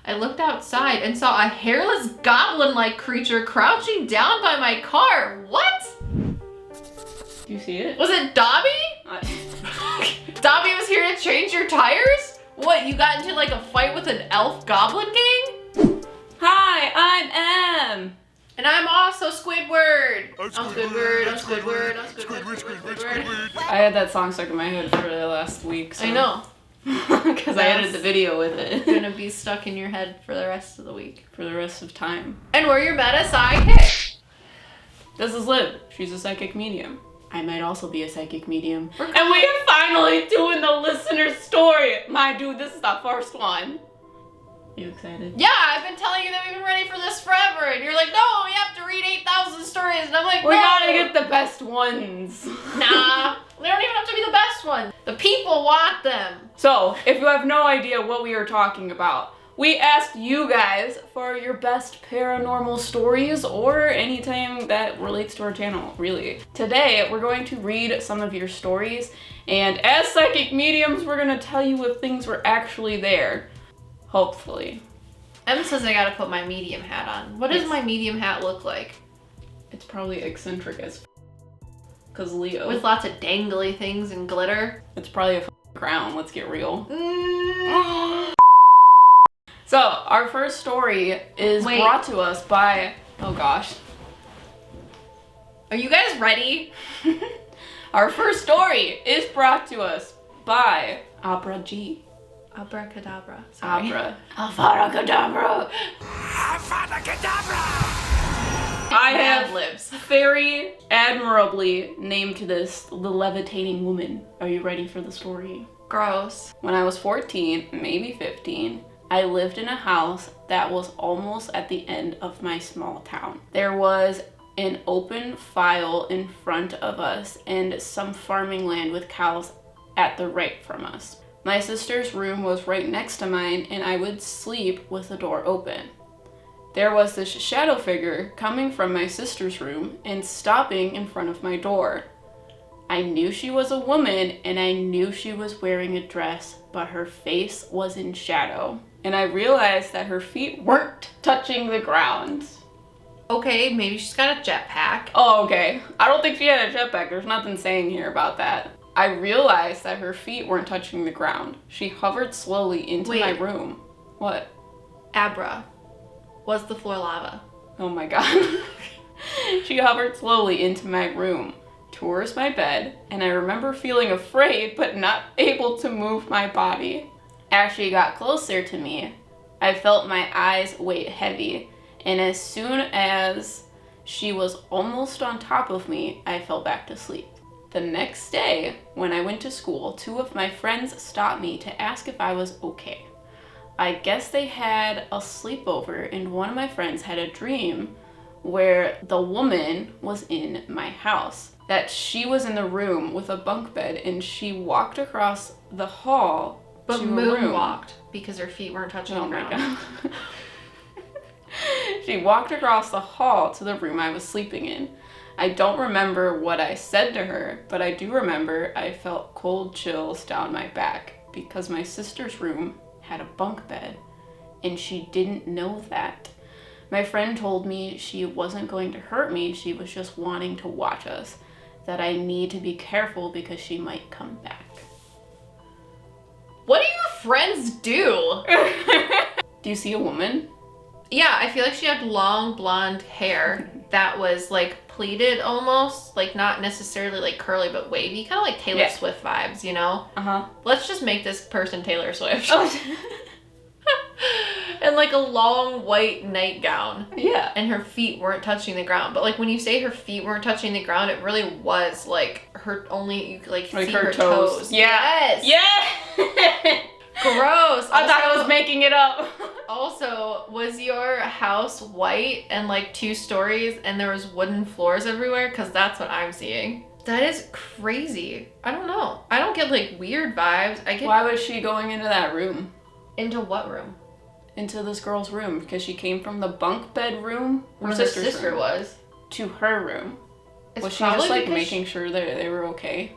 I looked outside and saw a hairless goblin-like creature crouching down by my car. What? Do you see it? Was it Dobby? Dobby was here to change your tires? What, you got into like a fight with an elf goblin gang? Hi, I'm Em. And I'm also Squidward. I'm Squidward, I'm Squidward, I'm Squidward. I had that song stuck in my head for the last week. So. I know. Because I edited the video with it. It's gonna be stuck in your head for the rest of the week. For the rest of time. And we're your Meta PsycKicks. This is Liv. She's a psychic medium. I might also be a psychic medium. And we are finally doing the listener story. My dude, this is the first one. You excited? Yeah, I've been telling you that we've been ready for this forever, and you're like, no, we have to read 8,000 stories, and I'm like, we gotta get the best ones. Nah, they don't even have to be the best ones. The people want them. So, if you have no idea what we are talking about, we asked you guys for your best paranormal stories or anything that relates to our channel, really. Today, we're going to read some of your stories, and as psychic mediums, we're gonna tell you if things were actually there. Hopefully. Em says I gotta put my medium hat on. What does my medium hat look like? It's probably eccentric as cause Leo. With lots of dangly things and glitter. It's probably a crown, let's get real. So, our first story is brought to us by, oh gosh. Are you guys ready? Our first story is brought to us by Abra G. Abracadabra. Sorry. Abracadabra. I have lives. very admirably named this the Levitating Woman. Are you ready for the story? Gross. When I was 14, maybe 15, I lived in a house that was almost at the end of my small town. There was an open file in front of us and some farming land with cows at the right from us. My sister's room was right next to mine, and I would sleep with the door open. There was this shadow figure coming from my sister's room and stopping in front of my door. I knew she was a woman, and I knew she was wearing a dress, but her face was in shadow. And I realized that her feet weren't touching the ground. Okay, maybe she's got a jetpack. Oh, okay. I don't think she had a jetpack. There's nothing saying here about that. I realized that her feet weren't touching the ground. She hovered slowly into my room. What? Abra. Was the floor lava? Oh my god. She hovered slowly into my room, towards my bed, and I remember feeling afraid but not able to move my body. As she got closer to me, I felt my eyes weigh heavy, and as soon as she was almost on top of me, I fell back to sleep. The next day, when I went to school, 2 of my friends stopped me to ask if I was okay. I guess they had a sleepover, and one of my friends had a dream where the woman was in my house. That she was in the room with a bunk bed, and she walked across the hall to a room. But moonwalked, because her feet weren't touching the ground. Oh my god. She walked across the hall to the room I was sleeping in. I don't remember what I said to her, but I do remember I felt cold chills down my back because my sister's room had a bunk bed, and she didn't know that. My friend told me she wasn't going to hurt me, she was just wanting to watch us, that I need to be careful because she might come back. What do your friends do? Do you see a woman? Yeah, I feel like she had long blonde hair that was like pleated almost, like not necessarily like curly but wavy, kind of like Taylor Swift vibes, you know? Uh-huh. Let's just make this person Taylor Swift. Oh. And like a long white nightgown. Yeah. And her feet weren't touching the ground. But like when you say her feet weren't touching the ground, it really was like her only, you could like see her toes. Yeah. Yes. Yeah. Gross. I thought I was making it up. Also, was your house white and like 2 stories and there was wooden floors everywhere? Because that's what I'm seeing. That is crazy. I don't know. I don't get like weird vibes. I get. Why was she going into that room? Into what room? Into this girl's room, because she came from the bunk bed room Where the sister room, was. to her room. It's was she just like making sure that they were okay?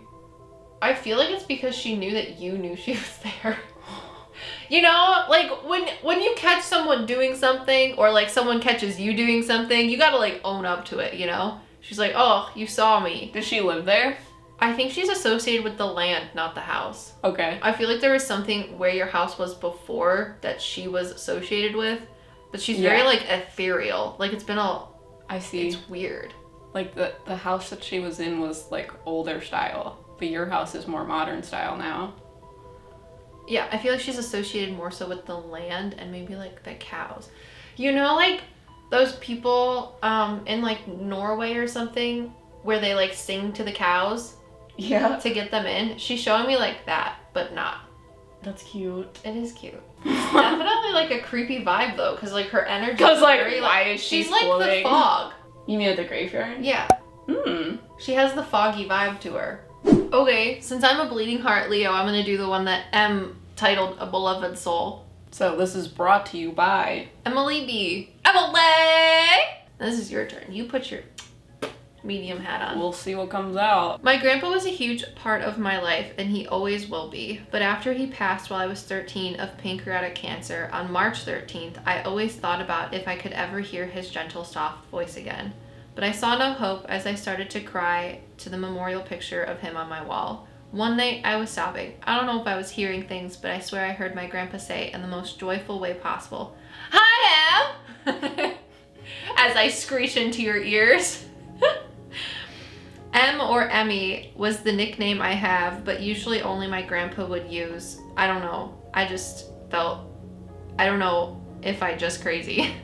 I feel like it's because she knew that you knew she was there. You know, like when you catch someone doing something or like someone catches you doing something, you gotta like own up to it, you know? She's like, oh, you saw me. Does she live there? I think she's associated with the land, not the house. Okay. I feel like there was something where your house was before that she was associated with, but she's very like ethereal. Like it's been I see. It's weird. Like the house that she was in was like older style, but your house is more modern style now. Yeah, I feel like she's associated more so with the land and maybe like the cows. You know, like those people in like Norway or something where they like sing to the cows to get them in. She's showing me like that, but not. That's cute. It is cute. Definitely like a creepy vibe though, because like her energy. Because like, very, why is she she's like floating? the fog. You mean at the graveyard? Yeah. Hmm. She has the foggy vibe to her. Okay, since I'm a bleeding heart Leo, I'm gonna do the one that M titled A Beloved Soul. So this is brought to you by Emily B. Emily! This is your turn. You put your medium hat on. We'll see what comes out. My grandpa was a huge part of my life, and he always will be. But after he passed while I was 13 of pancreatic cancer on March 13th, I always thought about if I could ever hear his gentle, soft voice again. But I saw no hope as I started to cry to the memorial picture of him on my wall. One night, I was sobbing. I don't know if I was hearing things, but I swear I heard my grandpa say in the most joyful way possible, "Hi, Em!" as I screech into your ears. M or Emmy was the nickname I have, but usually only my grandpa would use. I don't know. I just felt, I don't know if I just crazy.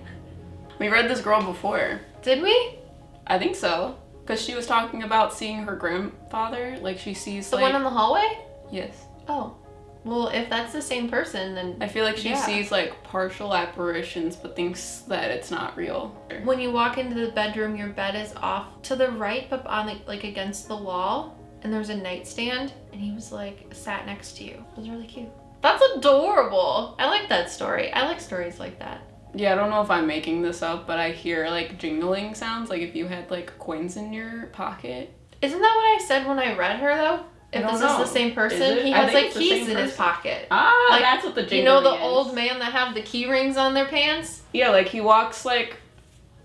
We read this girl before. Did we? I think so. Because she was talking about seeing her grandfather. Like she sees The one in the hallway? Yes. Oh. Well, if that's the same person, then... I feel like she sees like partial apparitions but thinks that it's not real. When you walk into the bedroom, your bed is off to the right, but on the, like against the wall, and there's a nightstand, and he was like sat next to you. It was really cute. That's adorable. I like that story. I like stories like that. Yeah, I don't know if I'm making this up, but I hear like jingling sounds, like if you had like coins in your pocket. Isn't that what I said when I read her though? If this is the same person, he has like keys in his pocket. Ah, like, that's what the jingling is. You know the old man that have the key rings on their pants? Yeah, like he walks like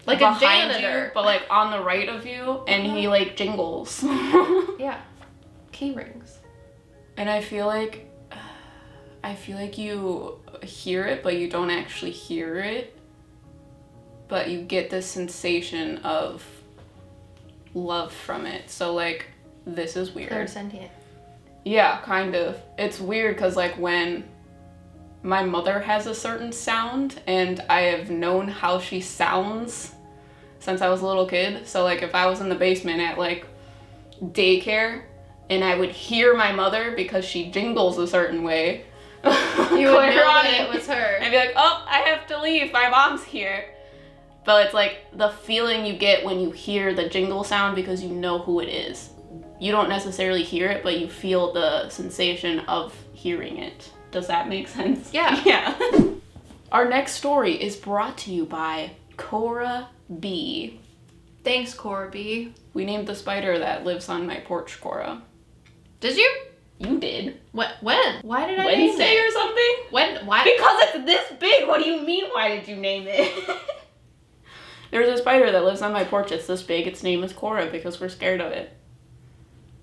a janitor, you, but like on the right of you, and he like jingles. Yeah, key rings. And I feel like you hear it, but you don't actually hear it. But you get this sensation of love from it. So like, this is weird. Clairsentient. Yeah, kind of. It's weird because like when my mother has a certain sound and I have known how she sounds since I was a little kid. So like if I was in the basement at like daycare and I would hear my mother because she jingles a certain way. You would know that it was her. I'd be like, oh, I have to leave. My mom's here. But it's like the feeling you get when you hear the jingle sound because you know who it is. You don't necessarily hear it, but you feel the sensation of hearing it. Does that make sense? Yeah. Yeah. Our next story is brought to you by Cora B. Thanks, Cora B. We named the spider that lives on my porch Cora. Did you? You did. When? Why did I Wednesday name it? or something? When? Why? Because it's this big. What do you mean, why did you name it? There's a spider that lives on my porch. It's this big. Its name is Cora because we're scared of it.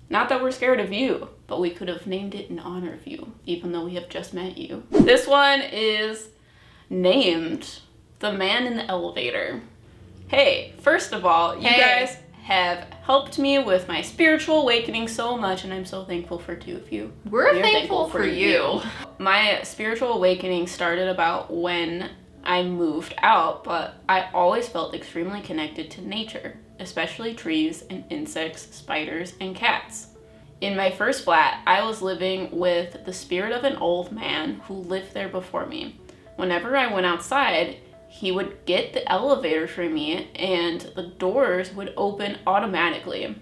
Not that we're scared of you, but we could have named it in honor of you, even though we have just met you. This one is named The Man in the Elevator. Hey, first of all, you guys have helped me with my spiritual awakening so much, and I'm so thankful for two of you. We're thankful for you. My spiritual awakening started about when I moved out, but I always felt extremely connected to nature, especially trees and insects, spiders, and cats. In my first flat, I was living with the spirit of an old man who lived there before me. Whenever I went outside, he would get the elevator for me and the doors would open automatically.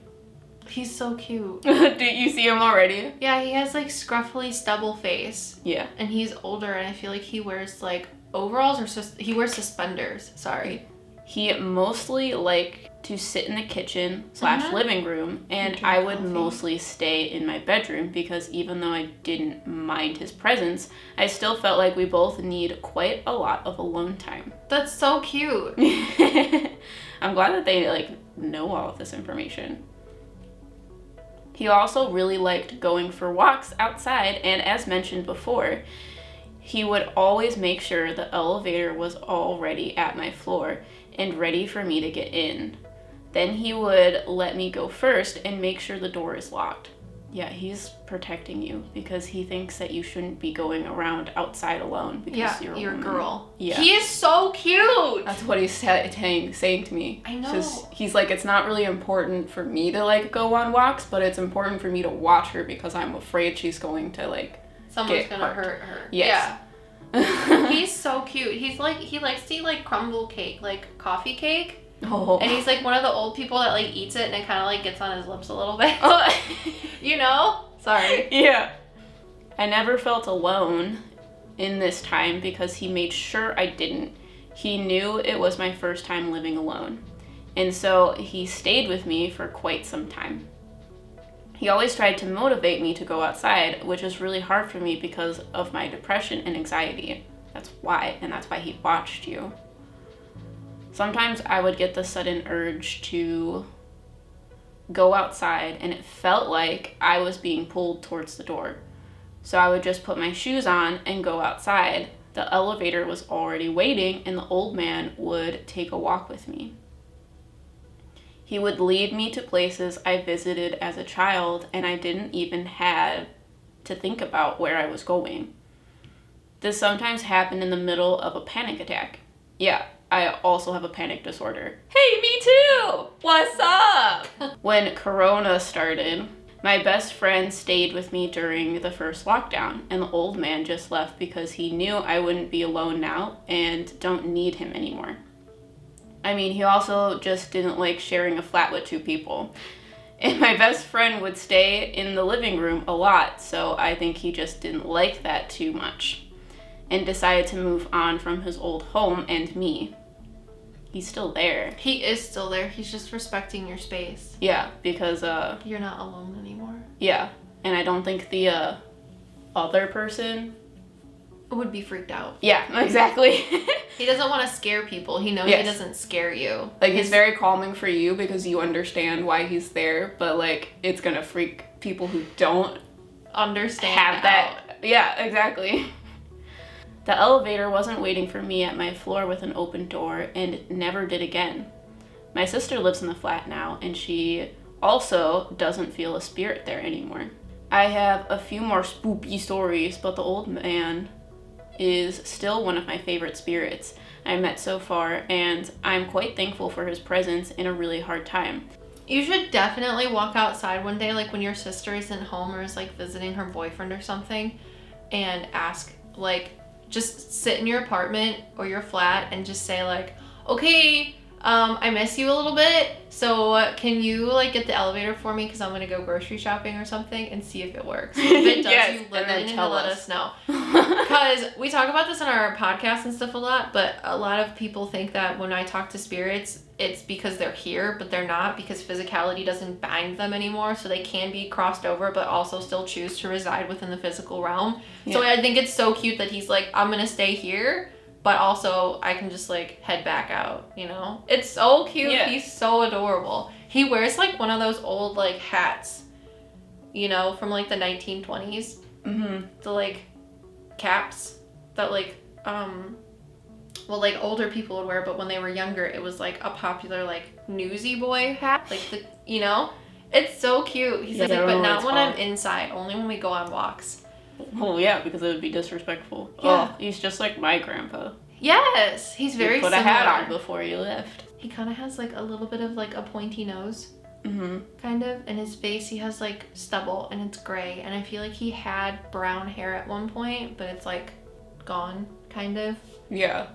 He's so cute. Do you see him already? Yeah, he has like scruffy stubble face. Yeah. And he's older and I feel like he wears like overalls or he wears suspenders. Sorry. He mostly like to sit in the kitchen / living room, and I would mostly stay in my bedroom because even though I didn't mind his presence, I still felt like we both need quite a lot of alone time. That's so cute. I'm glad that they like know all of this information. He also really liked going for walks outside, and as mentioned before, he would always make sure the elevator was already at my floor and ready for me to get in. Then he would let me go first and make sure the door is locked. Yeah, he's protecting you because he thinks that you shouldn't be going around outside alone because you're a girl. Yeah. He is so cute. That's what he's saying to me. I know. He's like, it's not really important for me to like go on walks, but it's important for me to watch her because I'm afraid she's going to like someone's gonna hurt her. Yes. Yeah. He's so cute. He likes to eat like crumble cake, like coffee cake. Oh. And he's like one of the old people that like eats it and it kind of like gets on his lips a little bit. Oh. You know? Sorry. Yeah. I never felt alone in this time because he made sure I didn't. He knew it was my first time living alone. And so he stayed with me for quite some time. He always tried to motivate me to go outside, which is really hard for me because of my depression and anxiety. That's why he watched you. Sometimes I would get the sudden urge to go outside and it felt like I was being pulled towards the door. So I would just put my shoes on and go outside. The elevator was already waiting and the old man would take a walk with me. He would lead me to places I visited as a child and I didn't even have to think about where I was going. This sometimes happened in the middle of a panic attack. Yeah, I also have a panic disorder. Hey, me too! What's up? When Corona started, my best friend stayed with me during the first lockdown, and the old man just left because he knew I wouldn't be alone now and don't need him anymore. I mean, he also just didn't like sharing a flat with two people. And my best friend would stay in the living room a lot, so I think he just didn't like that too much and decided to move on from his old home and me. He's still there. He is still there. He's just respecting your space. Yeah, because you're not alone anymore. Yeah, and I don't think the other person would be freaked out. Yeah, exactly. He doesn't want to scare people. He knows he doesn't scare you. Like, he's very calming for you because you understand why he's there, but like it's gonna freak people who don't understand have that. Yeah, exactly. The elevator wasn't waiting for me at my floor with an open door and never did again. My sister lives in the flat now and she also doesn't feel a spirit there anymore. I have a few more spoopy stories, but the old man is still one of my favorite spirits I met so far, and I'm quite thankful for his presence in a really hard time. You should definitely walk outside one day, like when your sister isn't home or is like visiting her boyfriend or something, and ask, like, just sit in your apartment or your flat and just say like, okay, I miss you a little bit, so can you like get the elevator for me because I'm gonna go grocery shopping or something, and see if it works. If it does, yes, you literally need to let us know. Because we talk about this on our podcast and stuff a lot, but a lot of people think that when I talk to spirits, it's because they're here, but they're not, because physicality doesn't bind them anymore, so they can be crossed over but also still choose to reside within the physical realm. Yeah. So I think it's so cute that he's like, I'm gonna stay here, but also I can just like head back out, you know? It's so cute. Yeah. He's so adorable. He wears like one of those old like hats, you know, from like the 1920s. Mm-hmm. The like caps that like well, like older people would wear, but when they were younger it was like a popular like newsy boy hat, like the, you know? It's so cute. He's like, but not when I'm inside, only when we go on walks. Oh yeah, because it would be disrespectful. Yeah. Oh, he's just like my grandpa. Yes, he's very similar. Put a hat on before you left. He kind of has like a little bit of like a pointy nose. Mm-hmm. Kind of. And his face, he has like stubble and it's gray. And I feel like he had brown hair at one point, but it's like gone, kind of. Yeah.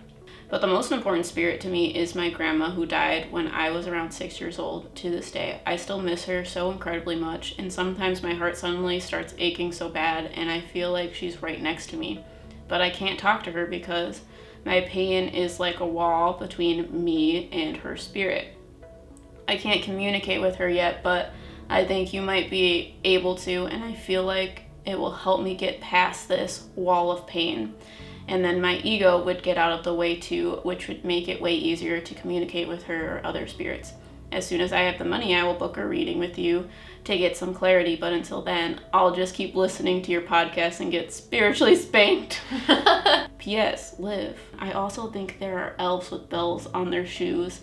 But the most important spirit to me is my grandma, who died when I was around 6 years old. To this day, I still miss her so incredibly much, and sometimes my heart suddenly starts aching so bad and I feel like she's right next to me. But I can't talk to her because my pain is like a wall between me and her spirit. I can't communicate with her yet, but I think you might be able to, and I feel like it will help me get past this wall of pain. And then my ego would get out of the way too, which would make it way easier to communicate with her or other spirits. As soon as I have the money, I will book a reading with you to get some clarity, but until then, I'll just keep listening to your podcast and get spiritually spanked. P.S. Liv, I also think there are elves with bells on their shoes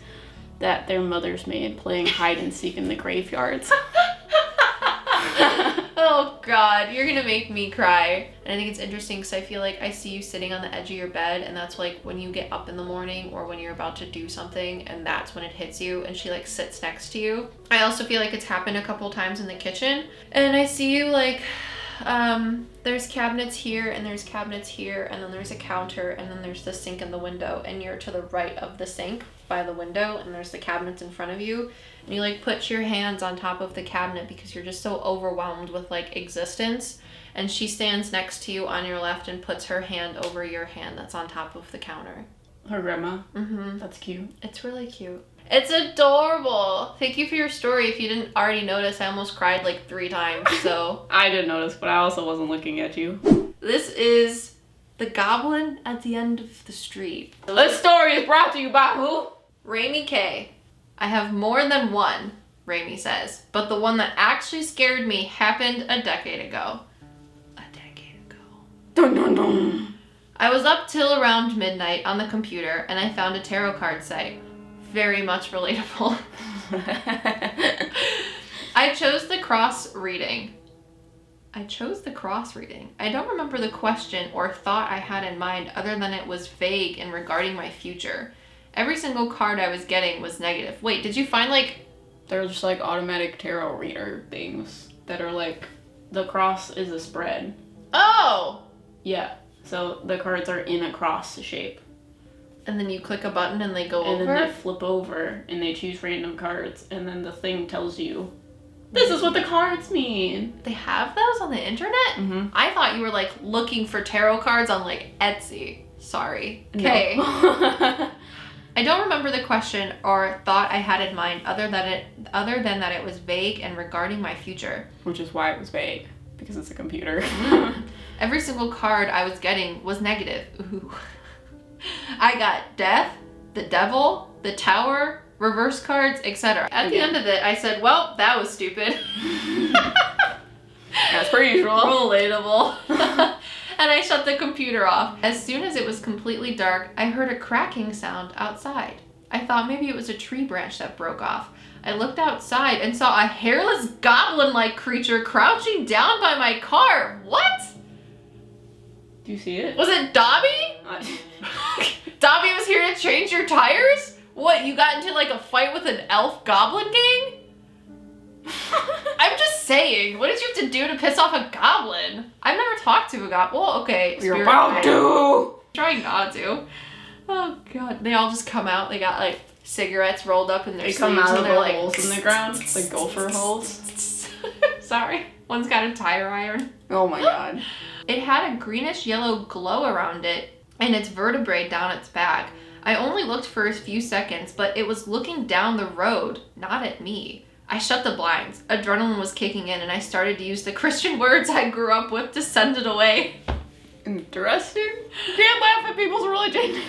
that their mothers made playing hide and seek in the graveyards. Oh God, you're gonna make me cry. And I think it's interesting because I feel like I see you sitting on the edge of your bed, and that's like when you get up in the morning or when you're about to do something, and that's when it hits you, and she like sits next to you. I also feel like it's happened a couple times in the kitchen, and I see you like, there's cabinets here, and there's cabinets here, and then there's a counter, and then there's the sink in the window, and you're to the right of the sink by the window, and there's the cabinets in front of you, and you like put your hands on top of the cabinet because you're just so overwhelmed with like existence, and she stands next to you on your left and puts her hand over your hand that's on top of the counter. Her grandma? Mm-hmm. That's cute. It's really cute. It's adorable. Thank you for your story. If you didn't already notice, I almost cried like 3 times, so. I didn't notice, but I also wasn't looking at you. This is the Goblin at the End of the Street. This story is brought to you by who? Raimi K. I have more than one, Raimi says, but the one that actually scared me happened a decade ago. A decade ago. Dun dun dun. I was up till around midnight on the computer and I found a tarot card site. Very much relatable. I chose the cross reading. I don't remember the question or thought I had in mind other than it was vague and regarding my future. Every single card I was getting was negative. Wait, did you find like... They're just like automatic tarot reader things that are like, the cross is a spread. Oh! Yeah, so the cards are in a cross shape. And then you click a button and they go and over? And then they flip over and they choose random cards, and then the thing tells you, this is what the cards mean. They have those on the internet? Mm-hmm. I thought you were like looking for tarot cards on like Etsy. Sorry. Okay. No. I don't remember the question or thought I had in mind other than that it was vague and regarding my future. Which is why it was vague, because it's a computer. Every single card I was getting was negative. Ooh. I got death, the devil, the tower, reverse cards, etc. At the end of it, I said, well, that was stupid. As per usual. Relatable. And I shut the computer off. As soon as it was completely dark, I heard a cracking sound outside. I thought maybe it was a tree branch that broke off. I looked outside and saw a hairless goblin-like creature crouching down by my car. What? Do you see it? Was it Dobby? Dobby was here to change your tires? What, you got into like a fight with an elf goblin gang? I'm just saying, what did you have to do to piss off a goblin? I've never talked to a goblin. Well, okay. You're about to. Trying not to. Oh god. They all just come out. They got like cigarettes rolled up in their sleeves. They come out of the like, holes in the ground, the gopher holes. Sorry. One's got a tire iron. Oh my god. It had a greenish yellow glow around it and its vertebrae down its back. I only looked for a few seconds, but it was looking down the road, not at me. I shut the blinds. Adrenaline was kicking in and I started to use the Christian words I grew up with to send it away. Interesting. You can't laugh at people's religion.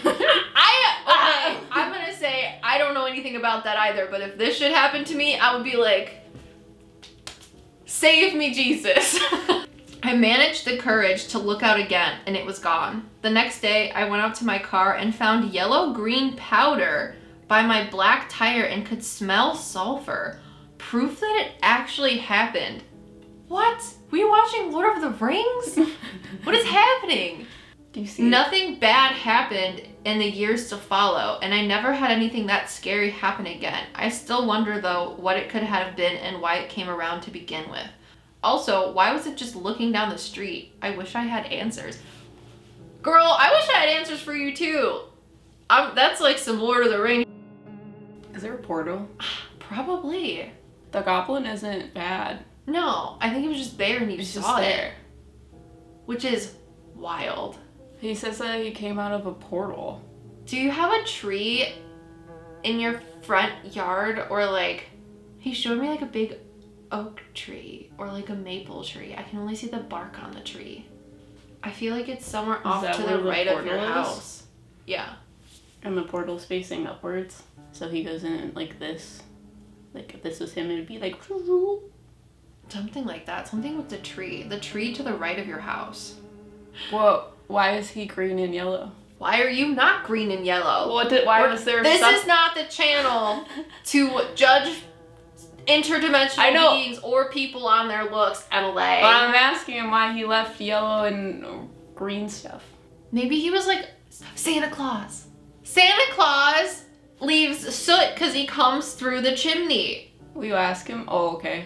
I'm gonna say, I don't know anything about that either, but if this should happen to me, I would be like, save me, Jesus. I managed the courage to look out again, and it was gone. The next day, I went out to my car and found yellow-green powder by my black tire and could smell sulfur. Proof that it actually happened. What? Were you watching Lord of the Rings? What is happening? Do you see Nothing bad happened in the years to follow, and I never had anything that scary happen again. I still wonder, though, what it could have been and why it came around to begin with. Also, why was it just looking down the street? I wish I had answers. Girl, I wish I had answers for you, too. That's like some Lord of the Rings. Is there a portal? Probably. The goblin isn't bad. No, I think he was just there and you He's saw just it. there. Which is wild. He says that he came out of a portal. Do you have a tree in your front yard, or like he showed me like a big oak tree or like a maple tree. I can only see the bark on the tree. I feel like it's somewhere off to the right of your house. Yeah. And the portal's facing upwards, so he goes in like this. Like if this was him, it'd be like something like that. Something with the tree. The tree to the right of your house. Whoa! Why is he green and yellow? Why are you not green and yellow? Why was there? This is not the channel to judge interdimensional beings or people on their looks, Emily. But I'm asking him why he left yellow and green stuff. Maybe he was like Santa Claus. Santa Claus leaves soot because he comes through the chimney. Will you ask him? Oh, okay.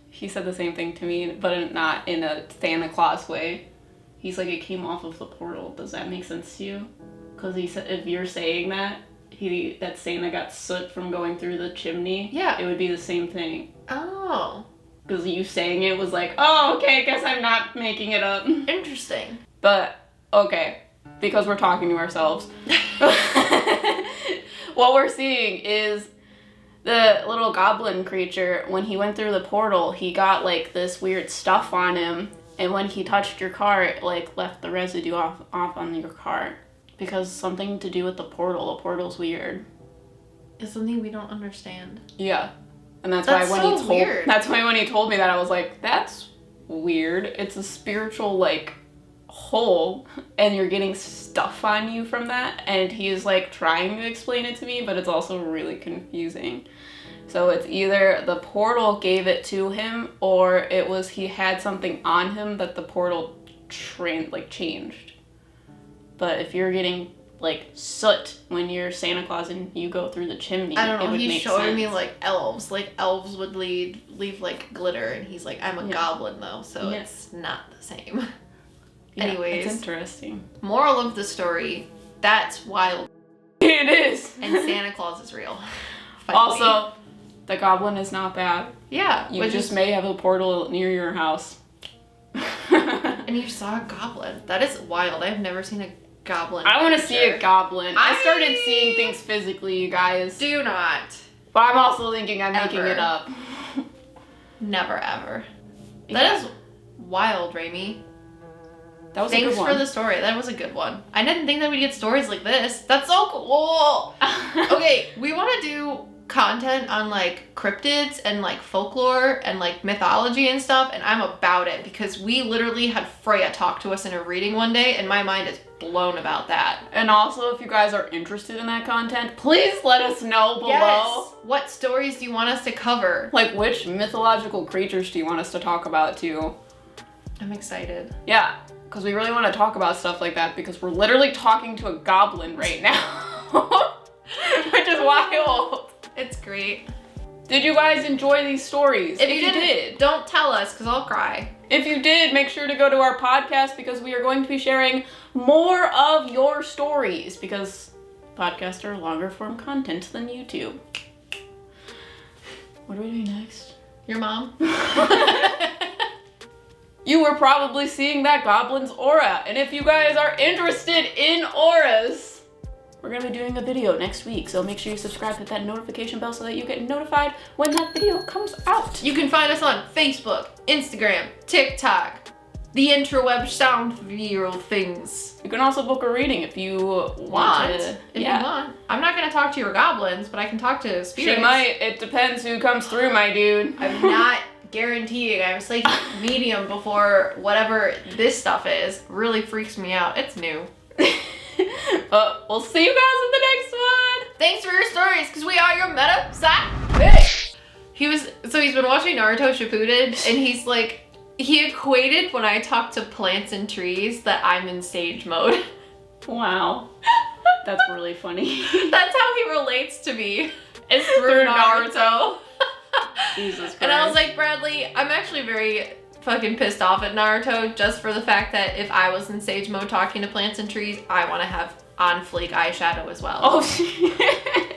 He said the same thing to me, but not in a Santa Claus way. He's like, it came off of the portal. Does that make sense to you? Because he said, if you're saying that Santa got soot from going through the chimney, yeah, it would be the same thing. Oh. Because you saying it was like, oh, okay, guess I'm not making it up. Interesting. But, okay, because we're talking to ourselves. What we're seeing is the little goblin creature, when he went through the portal, he got like this weird stuff on him. And when he touched your car, it like left the residue off on your car. Because something to do with the portal. The portal's weird. It's something we don't understand. Yeah. And that's why when he told me that, I was like, that's weird. It's a spiritual like hole, and you're getting stuff on you from that. And he's like trying to explain it to me, but it's also really confusing. So it's either the portal gave it to him, or it was he had something on him that the portal changed. But if you're getting like soot when you're Santa Claus and you go through the chimney, I don't know. He's showing sense. me like elves. Like elves would leave like glitter, and he's like, I'm a goblin though, so it's not the same. Yeah, anyways, it's interesting. Moral of the story: that's wild. It is. And Santa Claus is real. Also, the goblin is not bad. Yeah. You just may have a portal near your house. And you saw a goblin. That is wild. I've never seen a goblin. I want to see a goblin. I started seeing things physically, you guys. Do not. But I'm also thinking I'm making it up. Never ever. That is wild, Raimi. That was a good one. Thanks for the story. That was a good one. I didn't think that we'd get stories like this. That's so cool. Okay, we want to do content on like cryptids and like folklore and like mythology and stuff, and I'm about it because we literally had Freya talk to us in a reading one day, and my mind is blown about that. And also, if you guys are interested in that content, please let us know below. Yes. What stories do you want us to cover? Like, which mythological creatures do you want us to talk about too? I'm excited. Yeah, because we really want to talk about stuff like that, because we're literally talking to a goblin right now. Which is wild. It's great. Did you guys enjoy these stories? If you did, don't tell us because I'll cry. If you did, make sure to go to our podcast, because we are going to be sharing more of your stories, because podcasts are longer form content than YouTube. What are we doing next? Your mom? You were probably seeing that goblin's aura, and if you guys are interested in auras, we're going to be doing a video next week, so make sure you subscribe, hit that notification bell so that you get notified when that video comes out. You can find us on Facebook, Instagram, TikTok, the interweb sound viral things. You can also book a reading if you want to. If you want. I'm not going to talk to your goblins, but I can talk to spirits. She might. It depends who comes through, my dude. I'm not guaranteeing. I was like medium before whatever this stuff is. Really freaks me out. It's new. We'll see you guys in the next one. Thanks for your stories, because we are your Meta PsycKicks. He's been watching Naruto Shippuden, and he's like, he equated when I talk to plants and trees that I'm in sage mode. Wow. That's really funny. That's how he relates to me. It's through Naruto. Jesus Christ. And I was like, Bradley, I'm actually very fucking pissed off at Naruto just for the fact that if I was in sage mode talking to plants and trees, I want to have on fleek eyeshadow as well. Oh shit.